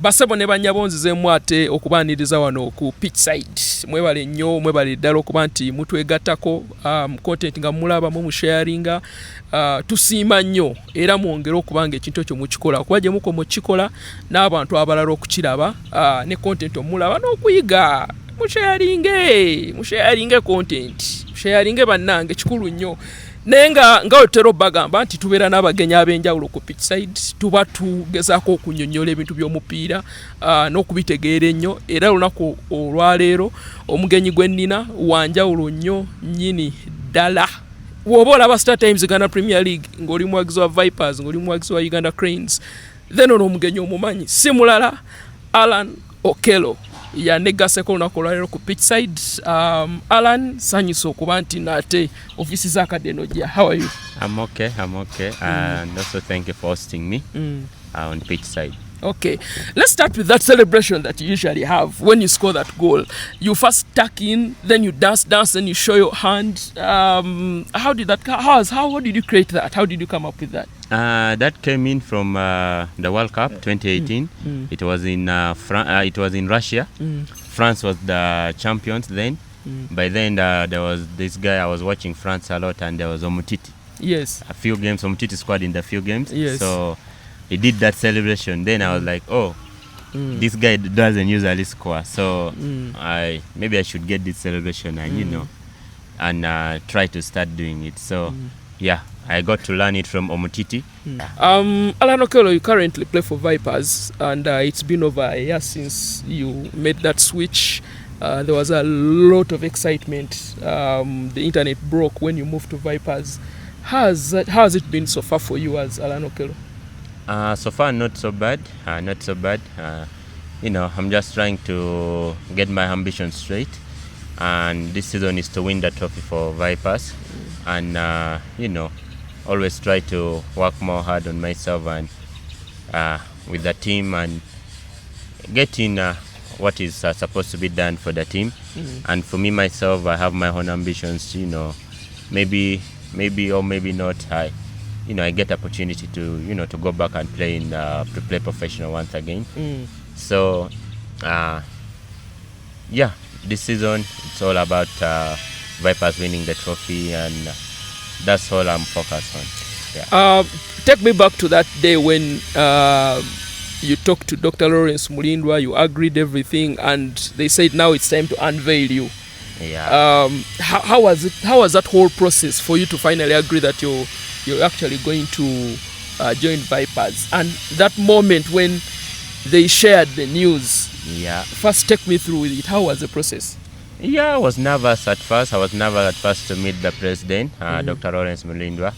Basebo ne banyabonzizemu ate okubaaniriza wano ku pitch side. Mwebale nnyo, mwebale ddala okuba nti mutwegattako content nga mulaba mu sharinga. Tusiima nnyo era mwongere okuba ng'ekintu ekyo mukikola. Kuba gye muko mukikola n'abantu abalala okukiraba ne content omulaba n'okuyiga. Musharinge content. Musharinge bannange kikulu nnyo. Nenga nga otero bagamba nti tubeera n'abagenyi ab'enjawulo ku pitch side, tuba tugezaako okunyonnyola ebintu by'omupiira n'okubitegeera ennyo. Era olunaku olwaleero omugenyi gwe nnina wanjawulo nnyo nnyini ddala. Bw'oba olaba Star Times Uganda Premier League ng'oli muwagizi wa Vipers, ng'oli muwagizi wa Uganda Cranes, then ono omugenyi omumanyi si mulala Allan Okello yanegaseko olunaku olwaleero ku pitch side. Allan, sanyusa okuba nti nate office zakadde nojja. How are you? I'm okay. And also thank you for hosting me on pitch side. Okay, let's start with that celebration that you usually have when you score that goal. You first tuck in, then you dance, and you show your hand. How did that? How did you create that? How did you come up with that? That came in from the World Cup 2018. It was in it was in Russia. France was the champions then. By then there was this guy, I was watching France a lot, and there was Omutiti. Yes. A few games, Omutiti scored in the few games. Yes. So he did that celebration. Then I was like, oh, this guy doesn't usually score. So maybe I should get this celebration and and try to start doing it. So yeah, I got to learn it from Omutiti. Allan Okello, you currently play for Vipers, and it's been over a year since you made that switch. There was a lot of excitement. The internet broke when you moved to Vipers. How has it been so far for you as Allan Okello? So far, not so bad. I'm just trying to get my ambitions straight. And this season is to win the trophy for Vipers. And, always try to work more hard on myself and with the team and getting what is supposed to be done for the team. And for me, myself, I have my own ambitions, maybe or maybe not. I get opportunity to to go back and play to play professional once again. So this season it's all about Vipers winning the trophy, and that's all I'm focused on. Take me back to that day when you talked to Dr. Lawrence Mulindwa, you agreed everything, and they said now it's time to unveil you. How was it? How was that whole process for you to finally agree that you're actually going to join Vipers? And that moment when they shared the news, first take me through it. How was the process? I was nervous at first. I was nervous at first to meet the president, Dr. Lawrence Mulindwa.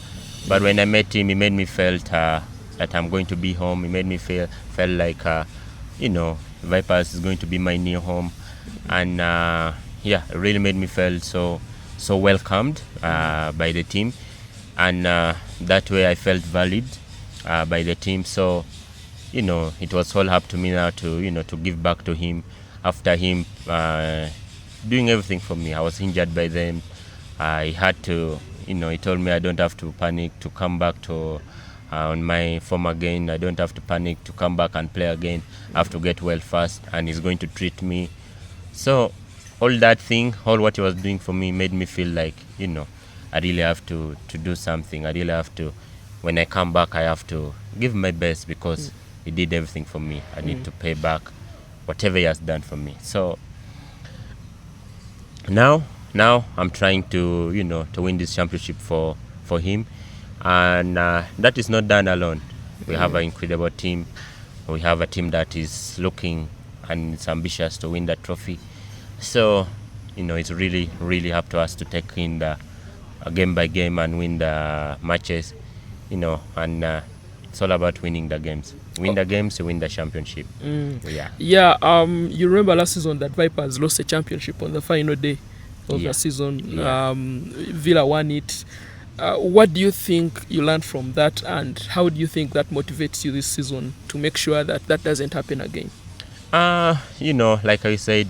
But when I met him, he made me felt that I'm going to be home. He made me felt like, Vipers is going to be my new home. And it really made me feel so welcomed by the team. And that way I felt valued by the team. So, it was all up to me now to give back to him after him doing everything for me. I was injured by them. I had to, he told me I don't have to panic to come back to on my form again. I don't have to panic to come back and play again. I have to get well first, and he's going to treat me. So all that thing, all what he was doing for me made me feel like, I really have to do something. I really have to, when I come back, I have to give my best because he did everything for me. I need to pay back whatever he has done for me. So now I'm trying to, to win this championship for him. And that is not done alone. We have an incredible team. We have a team that is looking and is ambitious to win that trophy. So, it's really, really up to us to take in the game by game and win the matches, and it's all about winning the games. Win the games, you win the championship. You remember last season that Vipers lost the championship on the final day of the season. Villa won it. What do you think you learned from that, and how do you think that motivates you this season to make sure that doesn't happen again? Like I said,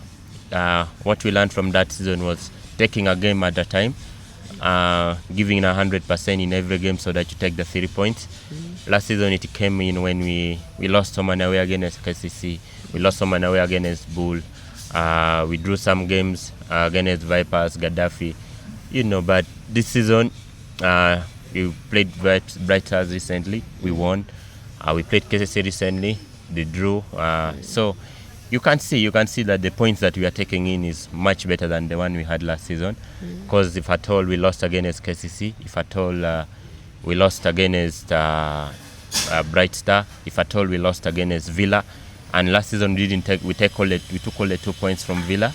what we learned from that season was taking a game at a time, giving 100% in every game so that you take the 3 points. last season it came in when we lost home and away against KCC. We lost home and away against Bull. We drew some games against Vipers, Gaddafi, but this season we played Bright Stars recently. We won. We played KCC recently. They drew. So you can see that the points that we are taking in is much better than the one we had last season. Because if at all we lost against KCC, if at all we lost against Bright Star, if at all we lost against Villa, and last season we took only 2 points from Villa.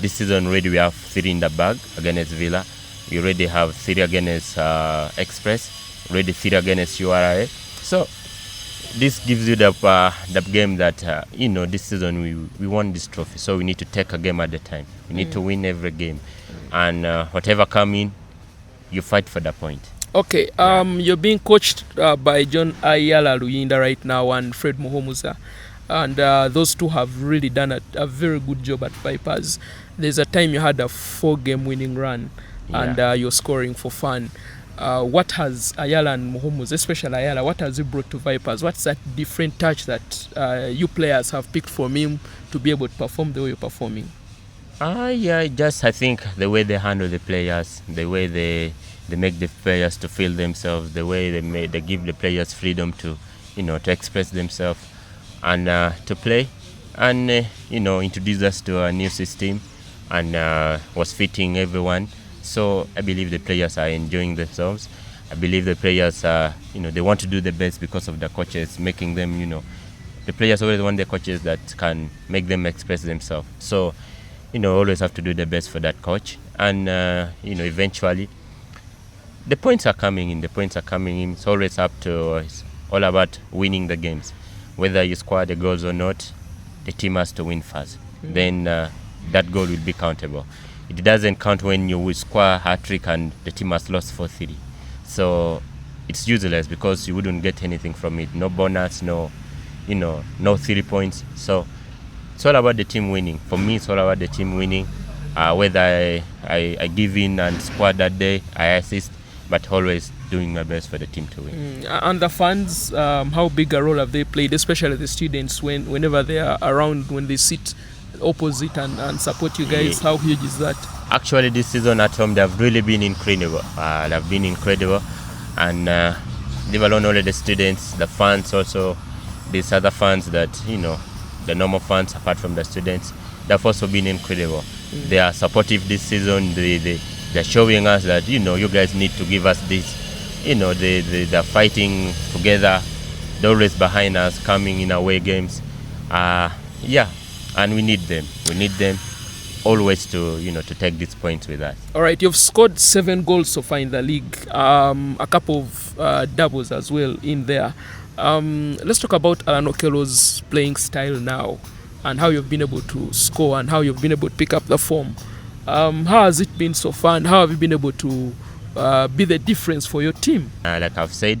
This season already we have 3 in the bag against Villa. We already have 3 against Express, already 3 against URA. So this gives you the game that this season we won this trophy. So we need to take a game at a time. We need to win every game, and whatever come in, you fight for the point. Okay, you're being coached by John Ayala Luyinda right now and Fred Muhomuza. And those two have really done a very good job at Vipers. There's a time you had a 4-game winning run, and you're scoring for fun. What has Ayala and Muhomuza, especially Ayala, what has he brought to Vipers? What's that different touch that you players have picked from him to be able to perform the way you're performing? I think the way they handle the players, the way they make the players to feel themselves, the way they give the players freedom to express themselves and to play, and introduce us to a new system, and was fitting everyone. So I believe the players are enjoying themselves. I believe the players they want to do the best because of the coaches making them, the players always want the coaches that can make them express themselves. So always have to do the best for that coach, and eventually the points are coming in. It's always it's all about winning the games. Whether you score the goals or not, the team has to win first. Then that goal will be countable. It doesn't count when you will score a hat-trick and the team has lost 4-3. So it's useless because you wouldn't get anything from it. No bonus, no 3 points. So it's all about the team winning. For me, it's all about the team winning. Whether I give in and score that day, I assist, but always doing my best for the team to win. And the fans, how big a role have they played, especially the students, whenever they are around, when they sit opposite and support you guys? How huge is that? Actually, this season at home, they've really been incredible. And leave alone only the students, the fans also, these other fans that, the normal fans apart from the students, they've also been incredible. They are supportive this season. They're showing us that, you guys need to give us this. They're fighting together. They're always behind us, coming in away games. And we need them. We need them always to take these points with us. All right, you've scored 7 goals so far in the league. A couple of doubles as well in there. Let's talk about Allan Okello's playing style now, and how you've been able to score and how you've been able to pick up the form. How has it been so far, and how have you been able to be the difference for your team? Like I've said,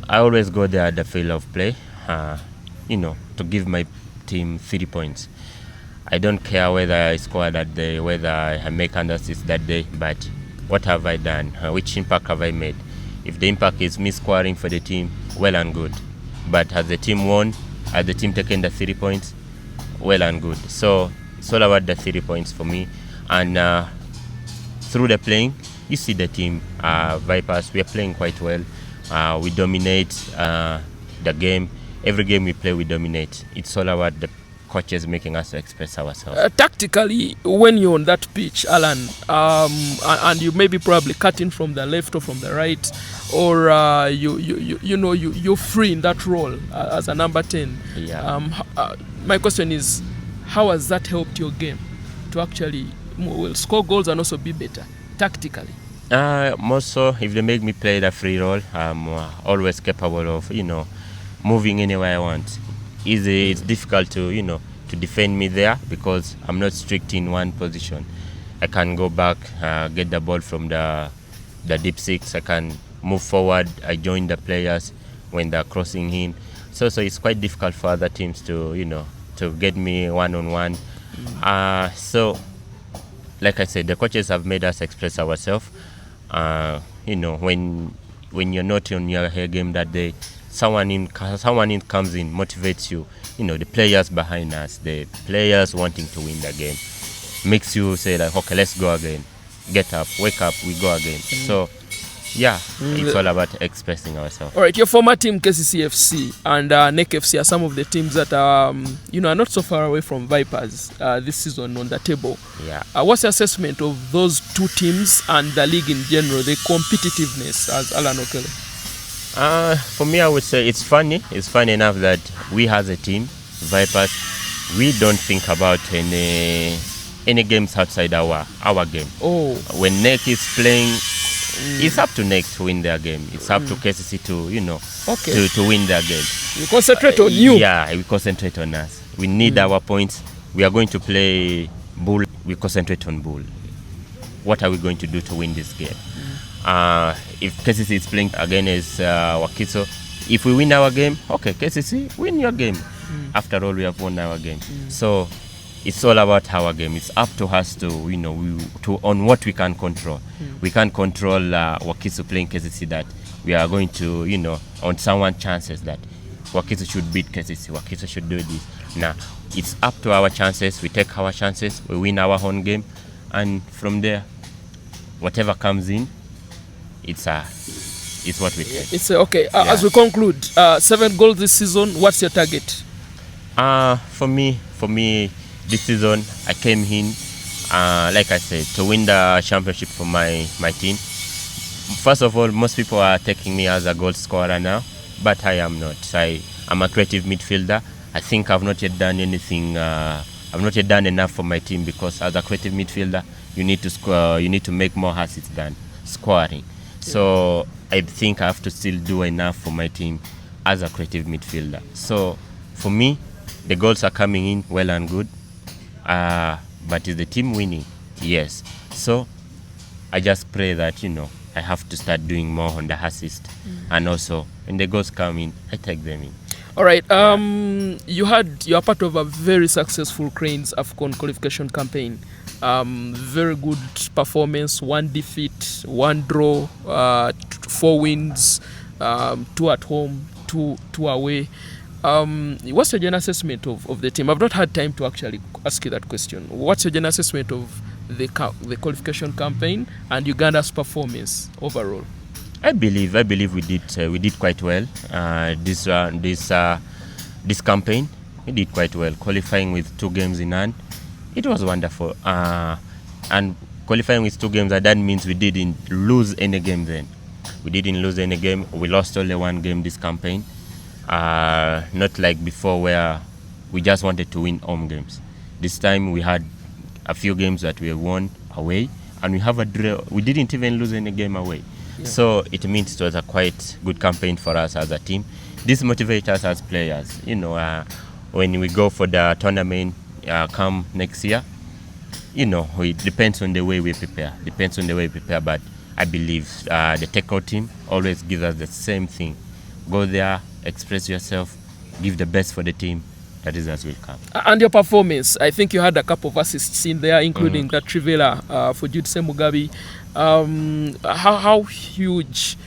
I always go there at the field of play, to give my team 3 points. I don't care whether I score that day, whether I make an assist that day, but what have I done? Which impact have I made? If the impact is me scoring for the team, well and good. But has the team won? Has the team taken the 3 points? Well and good. So it's all about the 3 points for me. And through the playing, you see the team, Vipers, we are playing quite well. We dominate the game. Every game we play, we dominate. It's all about the coaches making us express ourselves. Tactically, when you're on that pitch, Allan, and you may be probably cutting from the left or from the right, or you're free in that role as a number 10. My question is, how has that helped your game to actually score goals and also be better tactically? More so, if they make me play the free role, I'm always capable of moving anywhere I want. It's difficult to defend me there because I'm not strict in one position. I can go back, get the ball from the deep six. I can move forward. I join the players when they're crossing in. So it's quite difficult for other teams to get me one-on-one. So, like I said, the coaches have made us express ourselves. When when you're not on your hair game that day, someone in comes in, motivates you. You know, the players behind us, the players wanting to win the game, makes you say like, okay, let's go again. Get up, wake up, we go again. So, yeah, it's all about expressing ourselves. All right, your former team KCCFC and NEC FC are some of the teams that are not so far away from Vipers this season on the table. Yeah. What's your assessment of those two teams and the league in general, the competitiveness as Allan Okello? For me, I would say it's funny. It's funny enough that we as a team, Vipers, we don't think about any games outside our game. Oh. When NEC is playing, it's up to NEC to win their game. It's up to KCC to win their game. You concentrate on you. Yeah, we concentrate on us. We need our points. We are going to play Bull. We concentrate on Bull. What are we going to do to win this game? If KCC is playing against Wakiso, if we win our game, okay, KCC, win your game. After all, we have won our game. So it's all about our game. It's up to us to, on what we can control. We can't control Wakiso playing KCC, that we are going to, on someone's chances that Wakiso should beat KCC, Wakiso should do this. Nah, it's up to our chances. We take our chances, we win our own game, and from there, whatever comes in, it's what we take. It's okay. As we conclude, 7 goals this season. What's your target? For me, this season I came in, like I said, to win the championship for my team. First of all, most people are taking me as a goal scorer now, but I am not. I'm a creative midfielder. I think I've not yet done anything. I've not yet done enough for my team, because as a creative midfielder, you need to score. You need to make more assists than scoring. So I think I have to still do enough for my team as a creative midfielder. So for me, the goals are coming in well and good. But is the team winning? Yes. So I just pray that, I have to start doing more on the assist. And also, when the goals come in, I take them in. All right. You are part of a very successful Cranes AFCON qualification campaign. Very good performance, 1 defeat, 1 draw, 4 wins, 2 at home, 2 away. What's your general assessment of the team? I've not had time to actually ask you that question. What's your general assessment of the qualification campaign and Uganda's performance overall? I believe we did quite well. This campaign we did quite well. Qualifying with 2 games in hand, it was wonderful. And qualifying with 2 games, that means we didn't lose any game. Then we didn't lose any game. We lost only 1 game this campaign. Not like before where we just wanted to win home games. This time we had a few games that we won away, and we have a draw. We didn't even lose any game away. Yeah. So it means it was a quite good campaign for us as a team. This motivates us as players. When we go for the tournament come next year, it depends on the way we prepare. But I believe the technical team always gives us the same thing. Go there, express yourself, give the best for the team. The results will come. And your performance, I think you had a couple of assists in there, including that Trivela for Jude Mugabi. How huge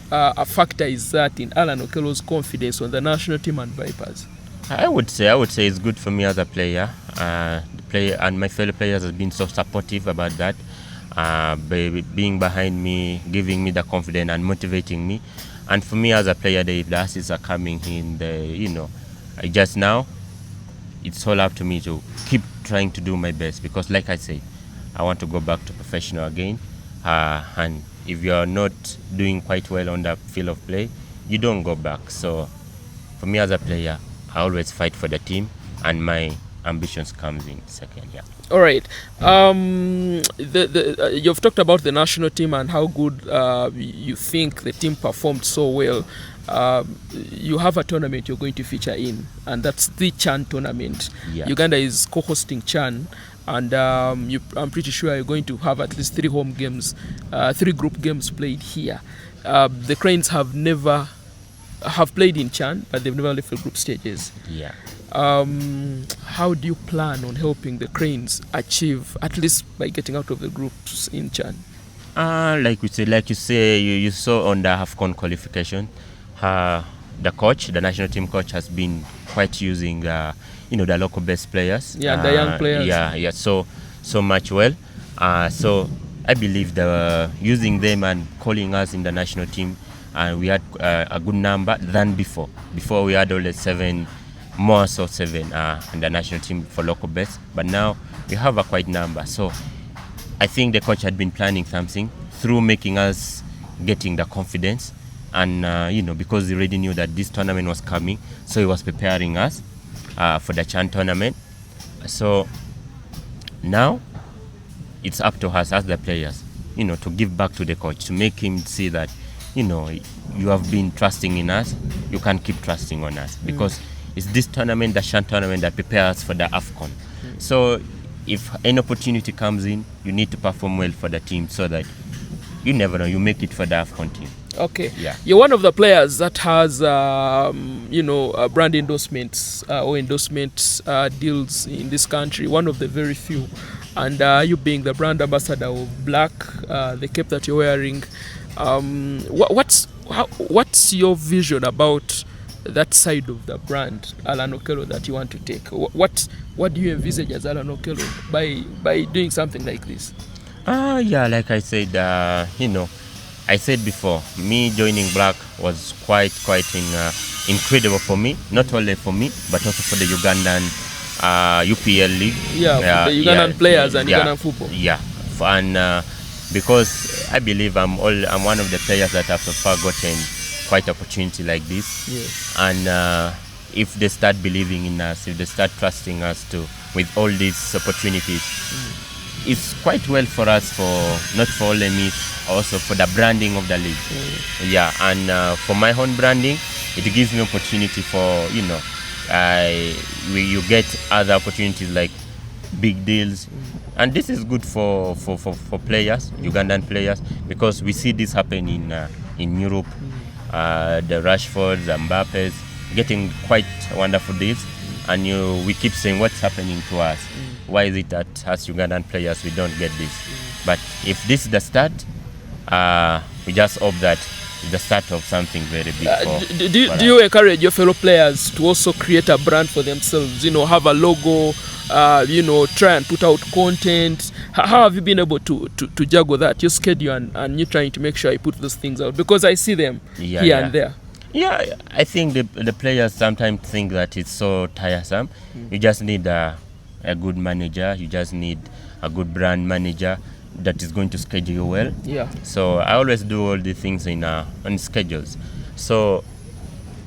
a factor is that in Allan Okello's confidence on the national team and Vipers? I would say it's good for me as a player. The player and my fellow players have been so supportive about that, being behind me, giving me the confidence and motivating me. And for me as a player, the assists are coming in. Just now, it's all up to me to keep trying to do my best, because, like I said, I want to go back to professional again. And if you are not doing quite well on the field of play, you don't go back. So, for me as a player, I always fight for the team, and my ambitions comes in second. Yeah. All right. You've talked about the national team and how good you think the team performed so well. You have a tournament you're going to feature in, and that's the CHAN tournament. Yeah. Uganda is co-hosting CHAN, and I'm pretty sure you're going to have at least 3 home games, 3 group games played here. The Cranes have played in CHAN, but they've never left the group stages. Yeah. How do you plan on helping the Cranes achieve, at least by getting out of the groups in CHAN? Like you say, you saw on the AFCON qualification, the coach, the national team coach, has been quite using, the local best players. Yeah, the young players. Yeah. So much well. So I believe using them and calling us in the national team, we had a good number than before. Before we had only 7 in the national team for local best, but now we have a quite number. So I think the coach had been planning something through making us getting the confidence, and because he already knew that this tournament was coming, so he was preparing us for the Chan tournament. So now it's up to us as the players, to give back to the coach, to make him see that, you have been trusting in us, you can keep trusting on us, because it's this tournament, the Chan tournament, that prepares us for the AFCON. So if any opportunity comes in, you need to perform well for the team, so that you never know, you make it for the AFCON team. Okay. Yeah. You're one of the players that has, brand endorsements or endorsement deals in this country. One of the very few. And you being the brand ambassador of Black, the cape that you're wearing, what's your vision about that side of the brand, Allan Okello, that you want to take? What do you envisage as Allan Okello by doing something like this? Like I said, I said before, me joining Black was quite incredible for me. Not only for me, but also for the Ugandan UPL league. Yeah, for the Ugandan players and Ugandan football. Yeah, and because I believe I'm one of the players that have so far gotten quite opportunity like this. Yes. And if they start believing in us, if they start trusting us too, with all these opportunities, it's quite well for us, not for only me, also for the branding of the league. Yeah, and for my own branding, it gives me opportunity for, you get other opportunities like big deals. And this is good for players, Ugandan players, because we see this happen in Europe. The Rashfords, Mbappes, getting quite wonderful deals, and we keep saying, what's happening to us? Why is it that as Ugandan players we don't get this? But if this is the start, we just hope that it's the start of something very big. Do you encourage your fellow players to also create a brand for themselves? Have a logo, try and put out content. How have you been able to juggle that, your schedule, and you trying to make sure you put those things out? Because I see them here and there. Yeah, I think the players sometimes think that it's so tiresome. You just need a good manager. You just need a good brand manager that is going to schedule you well. Yeah. So I always do all the things on schedules. So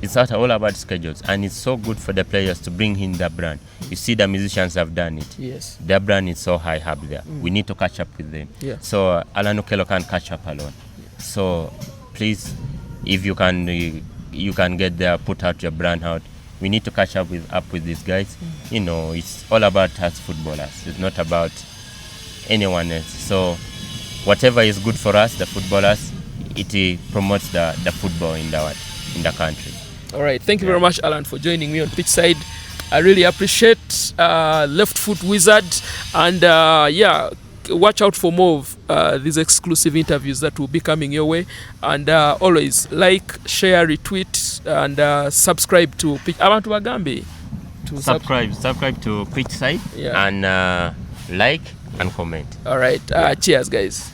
it's all about schedules, and it's so good for the players to bring in their brand. You see, the musicians have done it. Yes. Their brand is so high up there. We need to catch up with them. Yeah. So Allan Okello can't catch up alone. So please, if you can get there, put out your brand out. We need to catch up with these guys. It's all about us footballers. It's not about anyone else. So whatever is good for us, the footballers, it promotes the football in the country. All right. Thank you very much, Allan, for joining me on Pitchside. I really appreciate Left Foot Wizard, and watch out for more of these exclusive interviews that will be coming your way. And always like, share, retweet, and subscribe to Abantu Bagambe. Subscribe to Pitchside, and like and comment. All right. Cheers, guys.